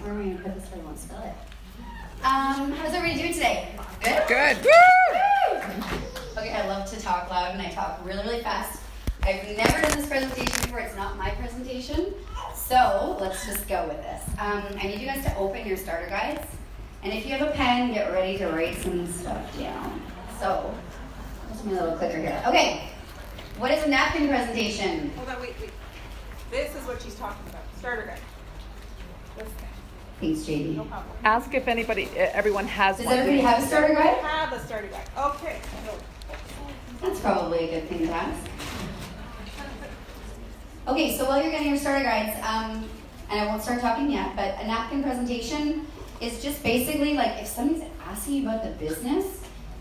Where am I going to put this so I won't spill it? How's everybody doing today? Good? Good. Woo! Okay, I love to talk loud and I talk really, really fast. I've never done this presentation before. It's not my presentation. So let's just go with this. I need you guys to open your starter guides. And if you have a pen, get ready to write some stuff down. So, where's my little clicker here? Okay, what is a napkin presentation? Hold on, wait. This is what she's talking about. Starter guide. This guy. Thanks, JD. No problem. Ask if everyone has Does one. everybody have a starter guide? Have a starter guide. Okay. That's probably a good thing to ask. Okay, so while you're getting your starter guides, and I won't start talking yet, but a napkin presentation is just basically like if somebody's asking you about the business,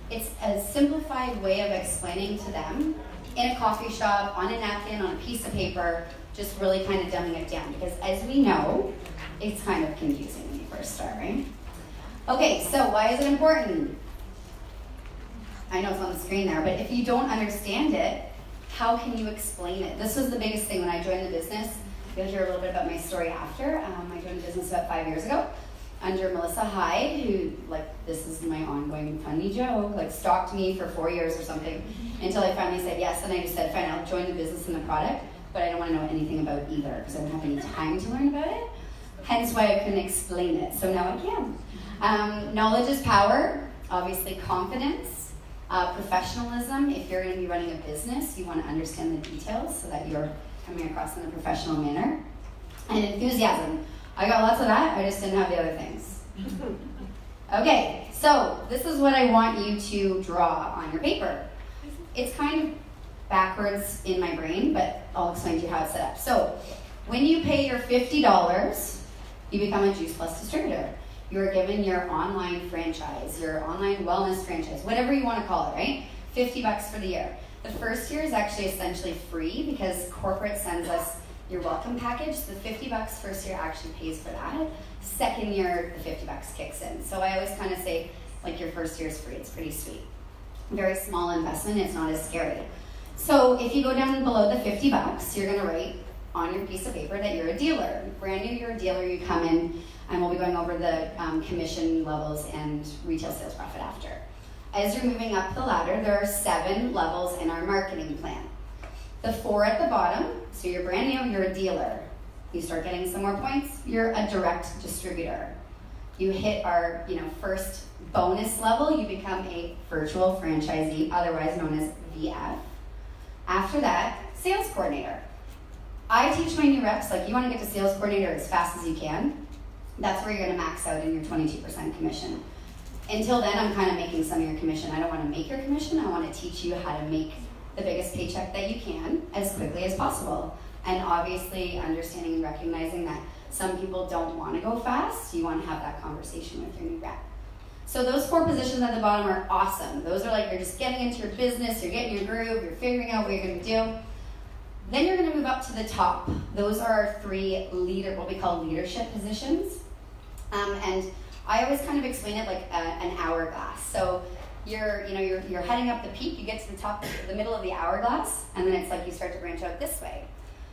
it's a simplified way of explaining to them in a coffee shop, on a napkin, on a piece of paper, just really kind of dumbing it down. Because as we know, it's kind of confusing when you first start, right? Okay, so why is it important? I know it's on the screen there, but if you don't understand it, how can you explain it? This was the biggest thing when I joined the business. You'll hear a little bit about my story after. I joined the business about 5 years ago under Melissa Hyde, who, this is my ongoing funny joke, stalked me for 4 years or something until I finally said yes, and I just said, fine, I'll join the business and the product, but I don't want to know anything about either because I don't have any time to learn about it. Hence why I couldn't explain it, so now I can. Knowledge is power, obviously confidence, professionalism. If you're going to be running a business, you want to understand the details so that you're coming across in a professional manner. And enthusiasm. I got lots of that, I just didn't have the other things. Okay, so this is what I want you to draw on your paper. It's kind of backwards in my brain, but I'll explain to you how it's set up. So when you pay your $50, you become a Juice Plus distributor. You are given your online franchise, your online wellness franchise, whatever you want to call it, right? $50 for the year. The first year is actually essentially free because corporate sends us your welcome package. The $50 first year actually pays for that. Second year, the $50 kicks in. So I always kind of say, your first year is free. It's pretty sweet. Very small investment. It's not as scary. So if you go down below the $50, you're going to write on your piece of paper that you're a dealer. Brand new, you're a dealer. You come in, and we'll be going over the commission levels and retail sales profit after. As you're moving up the ladder, there are 7 levels in our marketing plan. The 4 at the bottom, so you're brand new, you're a dealer. You start getting some more points, you're a direct distributor. You hit our first bonus level, you become a virtual franchisee, otherwise known as VF. After that, sales coordinator. I teach my new reps, you want to get to sales coordinator as fast as you can. That's where you're going to max out in your 22% commission. Until then, I'm kind of making some of your commission. I don't want to make your commission. I want to teach you how to make the biggest paycheck that you can as quickly as possible. And obviously understanding and recognizing that some people don't want to go fast. You want to have that conversation with your new rep. So those 4 positions at the bottom are awesome. Those are you're just getting into your business, you're getting your groove, you're figuring out what you're going to do. Then you're going to move up to the top. Those are our 3 what we call leadership positions. And I always kind of explain it like an hourglass. So you're heading up the peak, you get to the top, the middle of the hourglass, and then it's you start to branch out this way.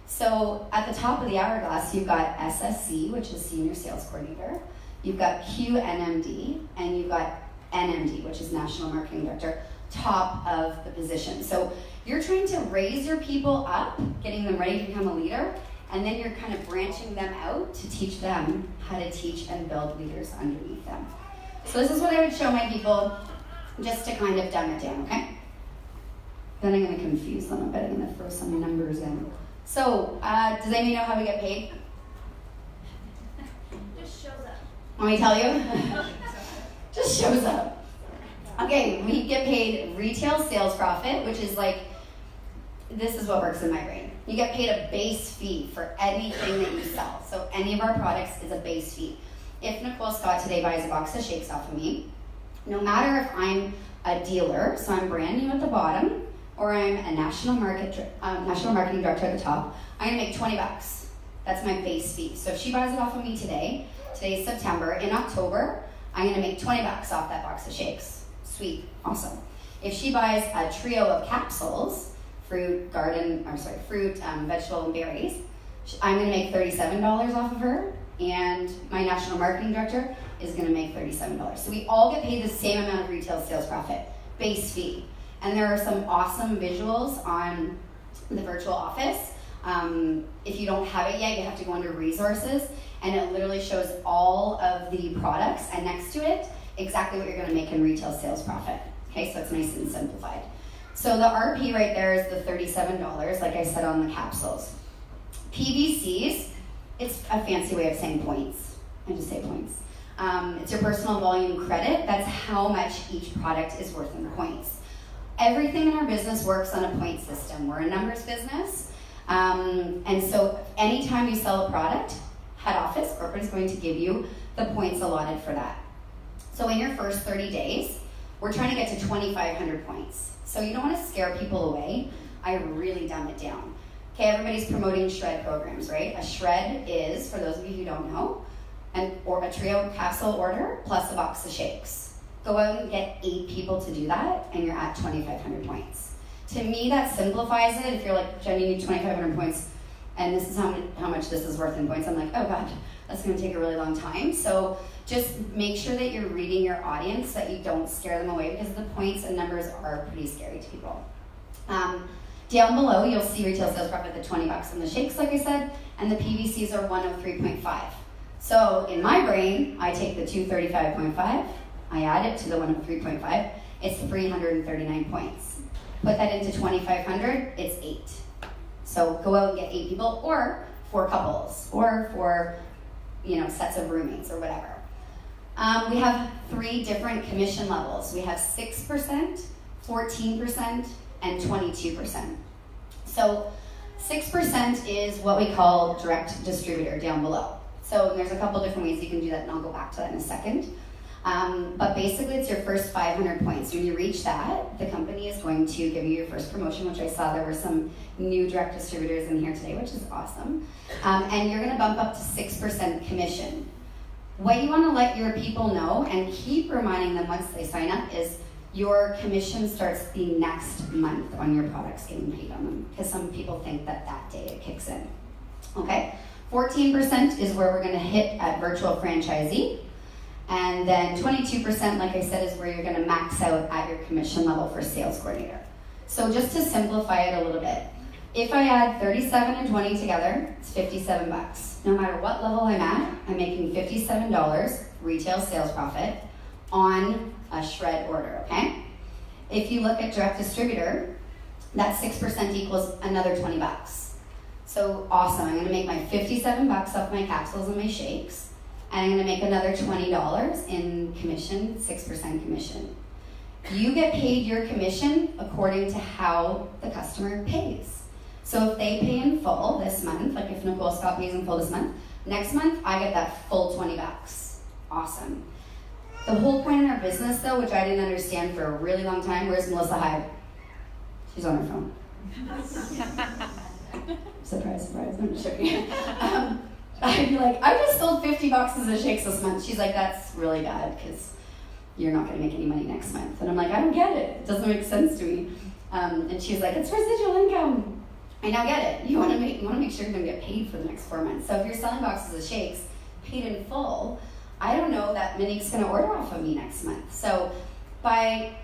So at the top of the hourglass, you've got SSC, which is Senior Sales Coordinator. You've got QNMD, and you've got NMD, which is National Marketing Director, top of the position. So you're trying to raise your people up, getting them ready to become a leader, and then you're kind of branching them out to teach them how to teach and build leaders underneath them. So this is what I would show my people just to kind of dumb it down, okay? Then I'm going to confuse them a bit. I'm going to throw some numbers in. So, does anybody know how we get paid? Just shows up. Want me to tell you? Just shows up. Okay, we get paid retail sales profit, which is this is what works in my brain. You get paid a base fee for anything that you sell. So any of our products is a base fee. If Nicole Scott today buys a box of shakes off of me, no matter if I'm a dealer, so I'm brand new at the bottom, or I'm a national marketing director at the top, I'm gonna make $20. That's my base fee. So if she buys it off of me today's September, in October, I'm gonna make $20 off that box of shakes. Sweet, awesome. If she buys a trio of capsules, fruit, vegetable, and berries, I'm gonna make $37 off of her. and my national marketing director is going to make $37. So we all get paid the same amount of retail sales profit, base fee. And there are some awesome visuals on the virtual office. If you don't have it yet, you have to go under resources, and it literally shows all of the products, and next to it, exactly what you're going to make in retail sales profit. Okay, so it's nice and simplified. So the RP right there is the $37, like I said on the capsules. PVCs, it's a fancy way of saying points. I just say points. It's your personal volume credit. That's how much each product is worth in points. Everything in our business works on a point system. We're a numbers business. And so anytime you sell a product, head office, corporate is going to give you the points allotted for that. So in your first 30 days, we're trying to get to 2,500 points. So you don't want to scare people away. I really dumb it down. Okay, everybody's promoting shred programs, right? A shred is, for those of you who don't know, or a trio capsule order plus a box of shakes. Go out and get 8 people to do that, and you're at 2,500 points. To me, that simplifies it. If you're like, Jen, you need 2,500 points, and this is how much this is worth in points, I'm like, oh God, that's going to take a really long time. So just make sure that you're reading your audience, that you don't scare them away, because the points and numbers are pretty scary to people. Down below, you'll see retail sales profit at the $20 on the shakes, like I said, and the PVCs are 103.5. So in my brain, I take the 235.5, I add it to the 103.5, it's 339 points. Put that into 2,500, it's 8. So go out and get 8 people, or 4 couples, or 4, sets of roommates, or whatever. We have 3 different commission levels. We have 6%, 14%, and 22%. So 6% is what we call direct distributor down below. So there's a couple different ways you can do that, and I'll go back to that in a second. But basically, it's your first 500 points. When you reach that, the company is going to give you your first promotion, which I saw there were some new direct distributors in here today, which is awesome. And you're going to bump up to 6% commission. What you want to let your people know, and keep reminding them once they sign up, is your commission starts the next month on your products getting paid on them, because some people think that day it kicks in. Okay? 14% is where we're going to hit at virtual franchisee. And then 22%, like I said, is where you're going to max out at your commission level for sales coordinator. So just to simplify it a little bit, if I add 37 and 20 together, it's $57. No matter what level I'm at, I'm making $57 retail sales profit on a shred order, okay? If you look at direct distributor, that 6% equals another $20. So awesome, I'm going to make my $57 off my capsules and my shakes. And I'm going to make another $20 in commission, 6% commission. You get paid your commission according to how the customer pays. So if they pay in full this month, like if Nicole Scott pays in full this month, next month I get that full $20. Awesome. The whole point in our business, though, which I didn't understand for a really long time, where's Melissa Hyde? She's on her phone. Surprise, surprise, I'm just joking. I'd be like, I just sold 50 boxes of shakes this month. She's like, that's really bad because you're not going to make any money next month. And I'm like, I don't get it. It doesn't make sense to me. And she's like, it's residual income. I now get it. You want to make sure you're going to get paid for the next 4 months. So if you're selling boxes of shakes paid in full, I don't know that Monique's going to order off of me next month. So by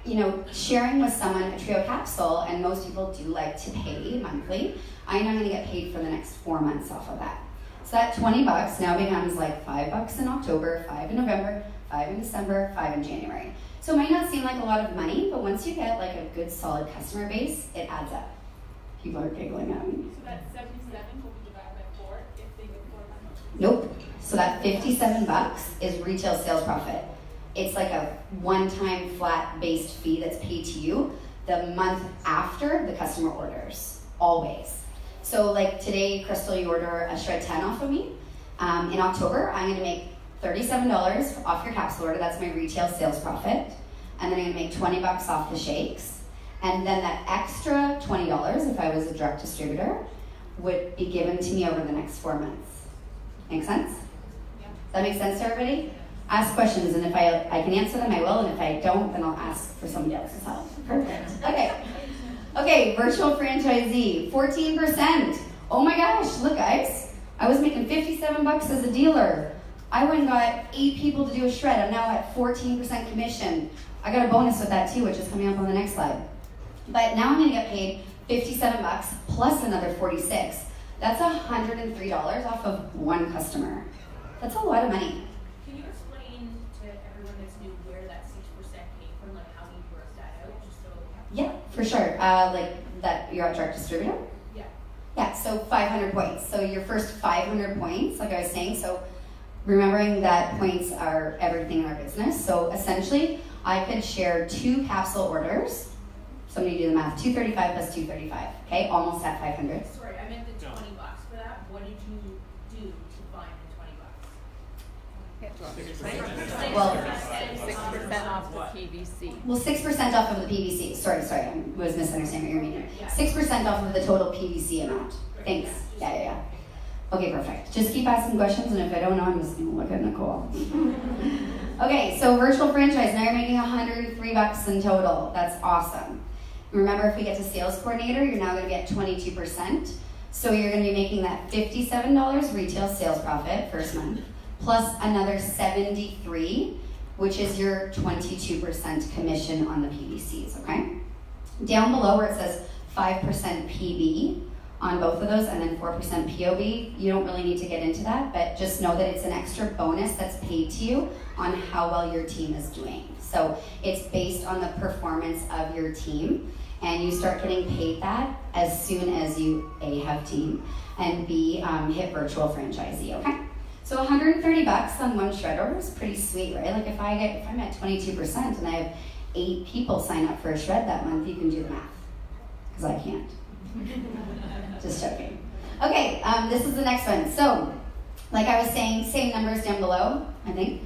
sharing with someone a trio capsule, and most people do like to pay monthly, I know I'm going to get paid for the next 4 months off of that. So that $20 now becomes like $5 in October, $5 in November, $5 in December, $5 in January. So it might not seem like a lot of money, but once you get like a good solid customer base, it adds up. People are giggling at me. So that 77 will be divided by 4 if they get 4 months? Nope. So that $57 is retail sales profit. It's like a one-time flat-based fee that's paid to you the month after the customer orders, always. So like today, Crystal, you order a shred 10 off of me. In October, I'm going to make $37 off your capsule order. That's my retail sales profit. And then I'm going to make $20 off the shakes. And then that extra $20, if I was a direct distributor, would be given to me over the next 4 months. Make sense? Yeah. Does that make sense to everybody? Ask questions, and if I can answer them, I will. And if I don't, then I'll ask for somebody else's help. Perfect. Okay, virtual franchisee, 14%. Oh my gosh, look guys. I was making 57 bucks as a dealer. I went and got 8 people to do a shred. I'm now at 14% commission. I got a bonus with that too, which is coming up on the next slide. But now I'm gonna get paid 57 bucks plus another 46. That's $103 off of one customer. That's a lot of money. Can you explain to everyone that's new where that 6% came from, like how you worked that out, just so? Yeah, for sure. Like that, you're a direct distributor? Yeah. Yeah, so 500 points. So your first 500 points, like I was saying, so remembering that points are everything in our business. So essentially, I could share 2 capsule orders. Somebody do the math. 235 plus 235. Okay, almost at 500. Sorry, I meant the $20 for that. What did you do to find the $20? Well, 6% off the PVC. Well, 6% off of the PVC. Sorry, I was misunderstanding what you mean. 6% off of the total PVC amount. Thanks. Yeah. Okay, perfect. Just keep asking questions, and if I don't know, I'm just gonna look at Nicole. Okay, so virtual franchise. Now you're making $103 in total. That's awesome. Remember, if we get to sales coordinator, you're now going to get 22%. So you're going to be making that $57 retail sales profit first month, plus another $73, which is your 22% commission on the PVCs, okay? Down below where it says 5% PB on both of those and then 4% POB, you don't really need to get into that, but just know that it's an extra bonus that's paid to you on how well your team is doing. So it's based on the performance of your team, and you start getting paid that as soon as you A, have team, and B, hit virtual franchisee, okay? So 130 bucks on one shred order is pretty sweet, right? Like if I'm at 22% and I have 8 people sign up for a shred that month, you can do the math, because I can't. Just joking. Okay, this is the next one. So, like I was saying, same numbers down below, I think.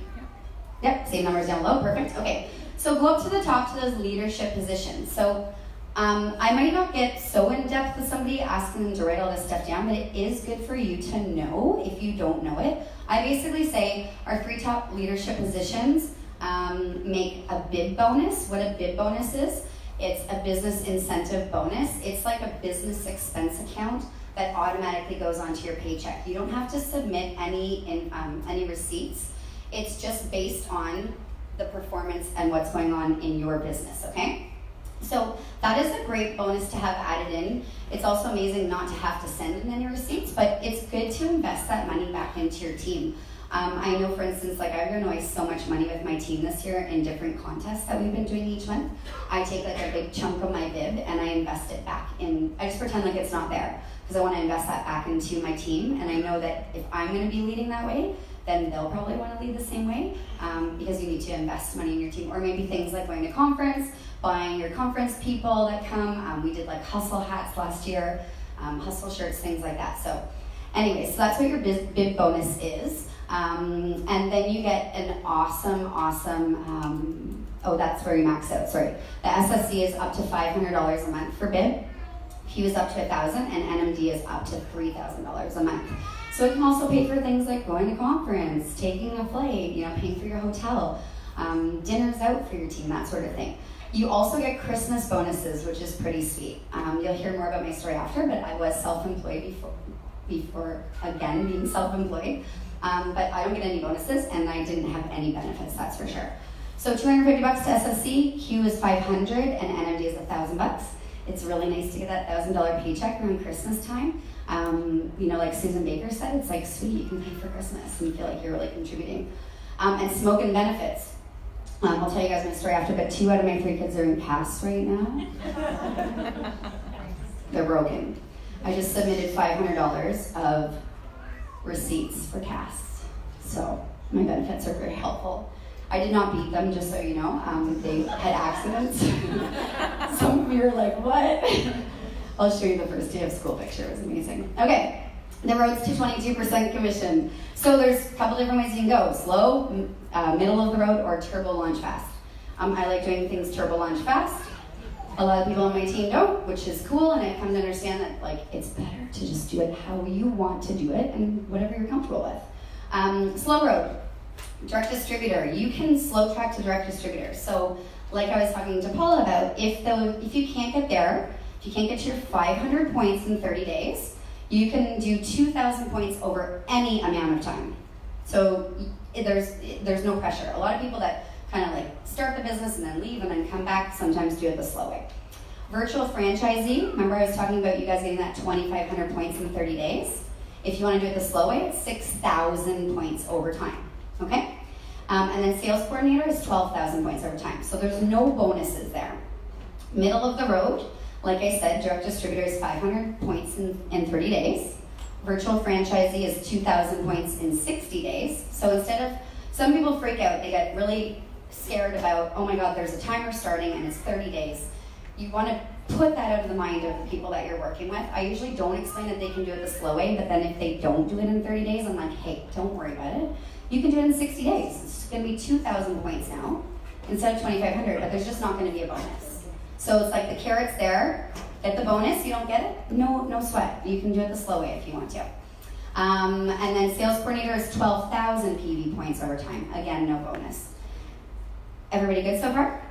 Yep, same numbers down below, perfect. Okay, so go up to the top to those leadership positions. So, I might not get so in depth with somebody asking them to write all this stuff down, but it is good for you to know if you don't know it. I basically say our 3 top leadership positions make a bid bonus. What a bid bonus is, it's a business incentive bonus. It's like a business expense account that automatically goes onto your paycheck. You don't have to submit any receipts. It's just based on the performance and what's going on in your business, okay? So that is a great bonus to have added in. It's also amazing not to have to send in any receipts, but it's good to invest that money back into your team. I know, for instance, like I've earned so much money with my team this year in different contests that we've been doing each month. I take like a big chunk of my bib and I invest it back in. I just pretend like it's not there because I want to invest that back into my team. And I know that if I'm going to be leading that way, then they'll probably want to lead the same way because you need to invest money in your team. Or maybe things like going to conference, buying your conference people that come. We did like hustle hats last year, hustle shirts, things like that. So anyway, so that's what your bib bonus is. And then you get an awesome, oh, that's where you max out, sorry. The SSC is up to $500 a month for bib. Q is up to $1,000 and NMD is up to $3,000 a month. So it can also pay for things like going to conference, taking a flight, paying for your hotel, dinners out for your team, that sort of thing. You also get Christmas bonuses, which is pretty sweet. You'll hear more about my story after, but I was self-employed before again being self-employed. But I don't get any bonuses, and I didn't have any benefits, that's for sure. So $250 to SSC, Q is $500, and NMD is $1,000. It's really nice to get that $1,000 paycheck around Christmas time. Like Susan Baker said, it's like sweet, you can pay for Christmas and feel like you're really contributing. And smoke and benefits. I'll tell you guys my story after, but 2 out of my 3 kids are in CAS right now. They're broken. I just submitted $500 of receipts for CAS. So my benefits are very helpful. I did not beat them, just so you know. They had accidents. Some of you are like, what? I'll show you the first day of school picture. It was amazing. Okay, the road's to 22% commission. So there's a couple different ways you can go. Slow, middle of the road, or turbo launch fast. I like doing things turbo launch fast. A lot of people on my team don't, which is cool, and I've come to understand that it's better to just do it how you want to do it and whatever you're comfortable with. Slow road, direct distributor. You can slow track to direct distributor. So like I was talking to Paula about, if you can't get there, if you can't get to your 500 points in 30 days, You can do 2,000 points over any amount of time. So there's no pressure. A lot of people that kind of like start the business and then leave and then come back sometimes do it the slow way. Virtual franchisee, remember I was talking about you guys getting that 2,500 points in 30 days? If you want to do it the slow way, it's 6,000 points over time, okay? And then sales coordinator is 12,000 points over time. So there's no bonuses there. Middle of the road, like I said, direct distributor is 500 points in 30 days. Virtual franchisee is 2,000 points in 60 days. So instead of, some people freak out, they get really scared about, oh my God, there's a timer starting and it's 30 days. You want to put that out of the mind of the people that you're working with. I usually don't explain that they can do it the slow way, but then if they don't do it in 30 days, I'm like, hey, don't worry about it. You can do it in 60 days. It's going to be 2,000 points now instead of 2,500, but there's just not going to be a bonus. So it's like the carrot's there, get the bonus, you don't get it, no sweat. You can do it the slow way if you want to. And then sales coordinator is 12,000 PV points over time. Again, no bonus. Everybody good so far?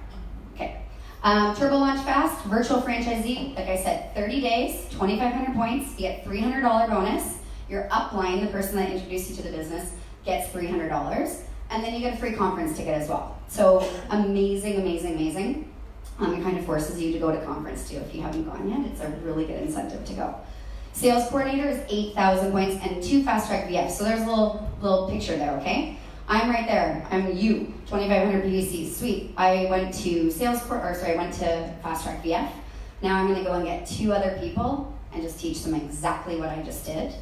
Okay. Turbo Launch Fast, virtual franchisee, like I said, 30 days, 2,500 points, you get $300 bonus. Your upline, the person that introduced you to the business, gets $300. And then you get a free conference ticket as well. So amazing, amazing, amazing. It kind of forces you to go to conference too. If you haven't gone yet, it's a really good incentive to go. Sales coordinator is 8,000 points and 2 fast track VFs. So there's a little picture there, okay? I'm right there. I'm you, 2,500 PVC. Sweet. I went to I went to fast track VF. Now I'm going to go and get 2 other people and just teach them exactly what I just did.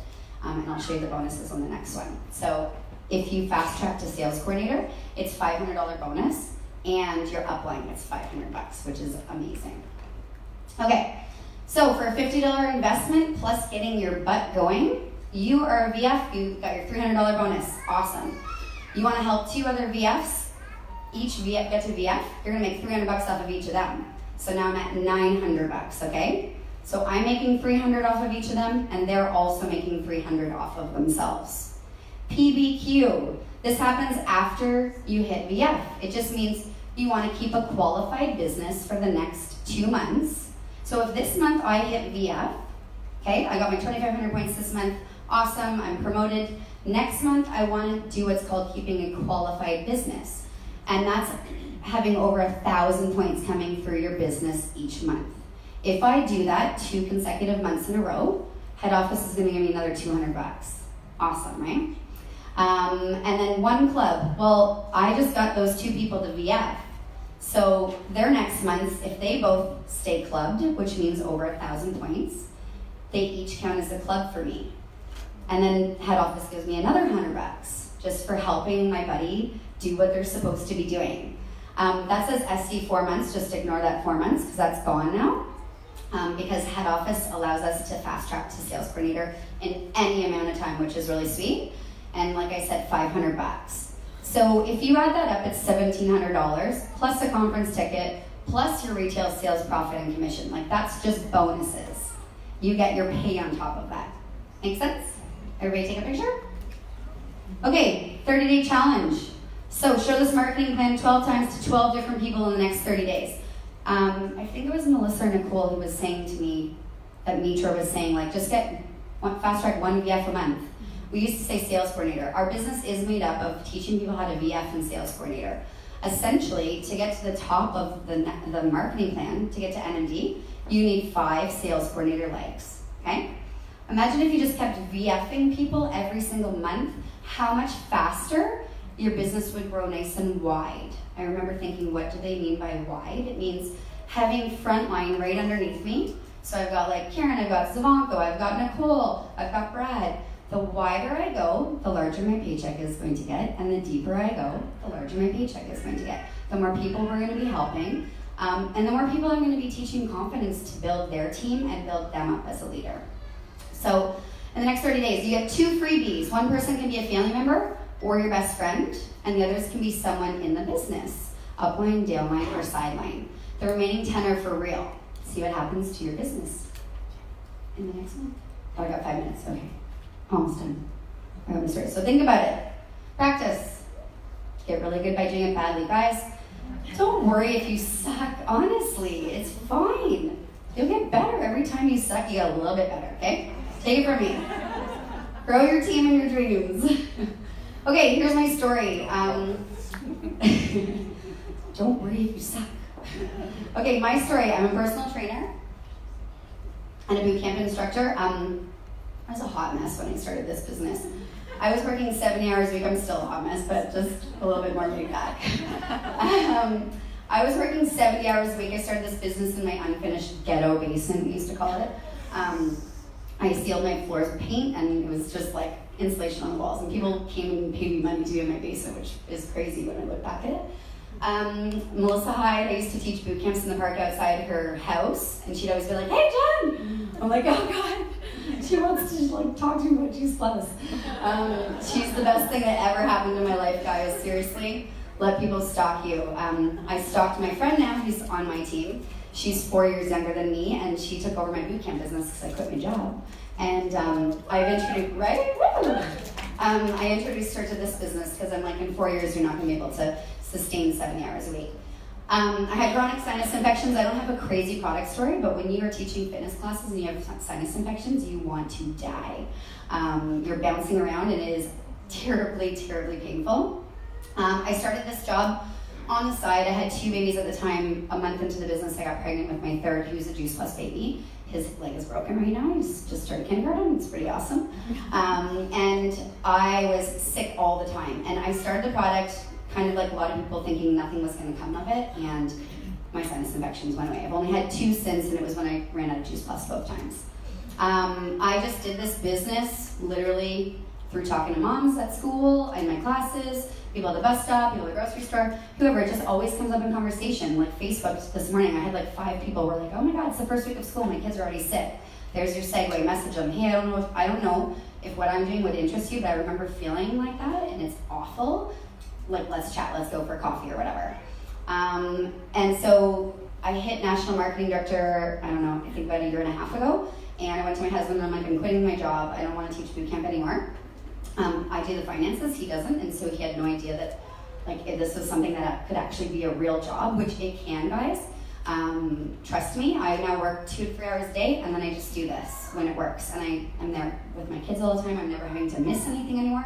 And I'll show you the bonuses on the next one. So if you fast track to sales coordinator, it's $500 bonus. And your upline gets $500, which is amazing. Okay, so for a $50 investment plus getting your butt going, you are a VF, you got your $300 bonus. Awesome. You want to help 2 other VFs, each VF get to VF, you're gonna make $300 off of each of them. So now I'm at $900, okay? So I'm making $300 off of each of them, and they're also making $300 off of themselves. PBQ, this happens after you hit VF. It just means you want to keep a qualified business for the next 2 months. So if this month I hit VF, okay, I got my 2,500 points this month, awesome, I'm promoted. Next month I want to do what's called keeping a qualified business. And that's having over 1,000 points coming through your business each month. If I do that 2 consecutive months in a row, head office is going to give me another $200. Awesome, right? And then 1 club. Well, I just got those 2 people to VF. So their next months, if they both stay clubbed, which means over 1,000 points, they each count as a club for me. And then head office gives me another $100 just for helping my buddy do what they're supposed to be doing. That says SC 4 months, just ignore that 4 months because that's gone now. Because head office allows us to fast track to sales coordinator in any amount of time, which is really sweet. And like I said, $500. So if you add that up, it's $1,700 plus a conference ticket plus your retail sales profit and commission. Like that's just bonuses. You get your pay on top of that. Make sense? Everybody take a picture? Okay, 30-day challenge. So show this marketing plan 12 times to 12 different people in the next 30 days. I think it was Melissa or Nicole who was saying to me, that Mitra was saying, like, just get fast track 1 VF a month. We used to say sales coordinator. Our business is made up of teaching people how to VF and sales coordinator. Essentially, to get to the top of the marketing plan, to get to NMD, you need 5 sales coordinator legs, okay? Imagine if you just kept VFing people every single month, how much faster your business would grow nice and wide. I remember thinking, what do they mean by wide? It means having frontline right underneath me. So I've got like Karen, I've got Zavanko, I've got Nicole, I've got Brad. The wider I go, the larger my paycheck is going to get, and the deeper I go, the larger my paycheck is going to get. The more people we're going to be helping, and the more people I'm going to be teaching confidence to build their team and build them up as a leader. So in the next 30 days, you get 2 freebies. One person can be a family member or your best friend, and the others can be someone in the business, upline, downline, or sideline. The remaining 10 are for real. See what happens to your business in the next one. Oh, I got 5 minutes, okay. Almost done. All right, so think about it. Practice. Get really good by doing it badly. Guys, don't worry if you suck. Honestly, it's fine. You'll get better. Every time you suck, you get a little bit better, okay? Take it from me. Grow your team and your dreams. Okay, here's my story. Don't worry if you suck. Okay, my story. I'm a personal trainer and a boot camp instructor. I was a hot mess when I started this business. I was working 70 hours a week. I'm still a hot mess, but just a little bit more laid back. I was working 70 hours a week. I started this business in my unfinished ghetto basement, we used to call it. I sealed my floors with paint, and it was just like insulation on the walls. And people came and paid me money to be in my basement, which is crazy when I look back at it. Melissa Hyde, I used to teach boot camps in the park outside her house, and she'd always be like, "Hey, Jen!" I'm like, "Oh God, she wants to like talk to me about Juice Plus." She's the best thing that ever happened in my life, guys. Seriously, let people stalk you. I stalked my friend now, who's on my team. She's 4 years younger than me, and she took over my boot camp business because I quit my job. And I've introduced, right? I introduced her to this business because I'm like, in 4 years, you're not going to be able to sustain 70 hours a week. I had chronic sinus infections. I don't have a crazy product story, but when you are teaching fitness classes and you have sinus infections, you want to die. You're bouncing around, and it is terribly, terribly painful. I started this job on the side. I had 2 babies at the time. A month into the business, I got pregnant with my third, who's a Juice Plus baby. His leg is broken right now. He's just started kindergarten. It's pretty awesome. And I was sick all the time. And I started the product kind of like a lot of people, thinking nothing was going to come of it. And my sinus infections went away. I've only had 2 since, and it was when I ran out of Juice Plus both times. I just did this business literally through talking to moms at school, in my classes, people at the bus stop, people at the grocery store, whoever. It just always comes up in conversation. Like Facebook this morning, I had like 5 people who were like, "Oh my God, it's the first week of school, my kids are already sick." There's your segue. Message them, "Hey, I don't know if what I'm doing would interest you, but I remember feeling like that, and it's awful. Like, let's chat, let's go for coffee or whatever." And so I hit National Marketing Director, I don't know, I think about 1.5 years ago, and I went to my husband and I'm like, "I'm quitting my job. I don't want to teach boot camp anymore." I do the finances, he doesn't, and so he had no idea that like if this was something that could actually be a real job, which it can, guys. Trust me, I now work 2 to 3 hours a day, and then I just do this when it works, and I'm there with my kids all the time. I'm never having to miss anything anymore.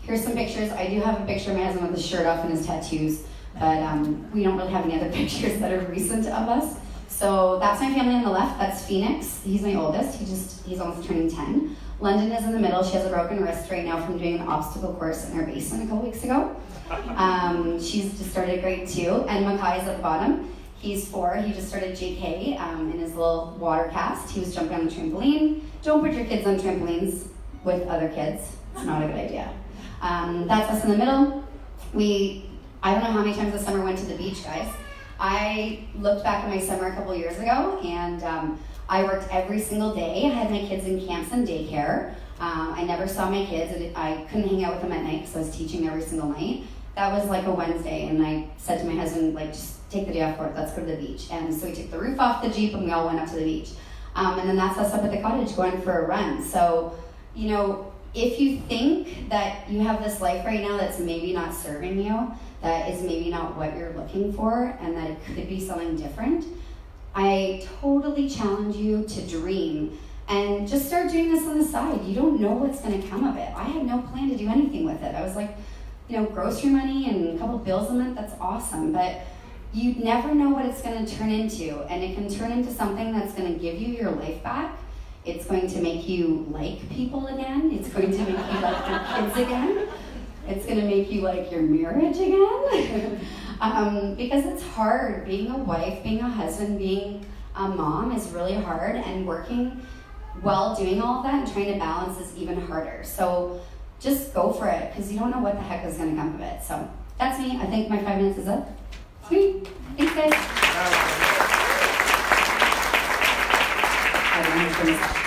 Here's some pictures. I do have a picture of my husband with his shirt off and his tattoos, but we don't really have any other pictures that are recent of us. So that's my family on the left. That's Phoenix. He's my oldest. He's almost turning 10. London is in the middle. She has a broken wrist right now from doing an obstacle course in her basement a couple weeks ago. She's just started grade 2. And Mackay's at the bottom. He's 4. He just started JK in his little water cast. He was jumping on the trampoline. Don't put your kids on trampolines with other kids. It's not a good idea. That's us in the middle. I don't know how many times this summer went to the beach, guys. I looked back at my summer a couple years ago, and I worked every single day. I had my kids in camps and daycare. I never saw my kids, and I couldn't hang out with them at night because I was teaching every single night. That was like a Wednesday, and I said to my husband, like, just take the day off work, let's go to the beach. And so we took the roof off the Jeep, and we all went up to the beach. And then that's us up at the cottage going for a run. So, you know, if you think that you have this life right now that's maybe not serving you, that is maybe not what you're looking for, and that it could be something different, I totally challenge you to dream and just start doing this on the side. You don't know what's going to come of it. I had no plan to do anything with it. I was like, you know, grocery money and a couple bills a month, that's awesome, but you never know what it's going to turn into, and it can turn into something that's going to give you your life back. It's going to make you like people again. It's going to make you like your kids again. It's going to make you like your marriage again. Because it's hard. Being a wife, being a husband, being a mom is really hard, and working while doing all of that and trying to balance is even harder. So just go for it, because you don't know what the heck is going to come of it. So that's me. I think my 5 minutes is up. Sweet. Thanks, guys. I don't know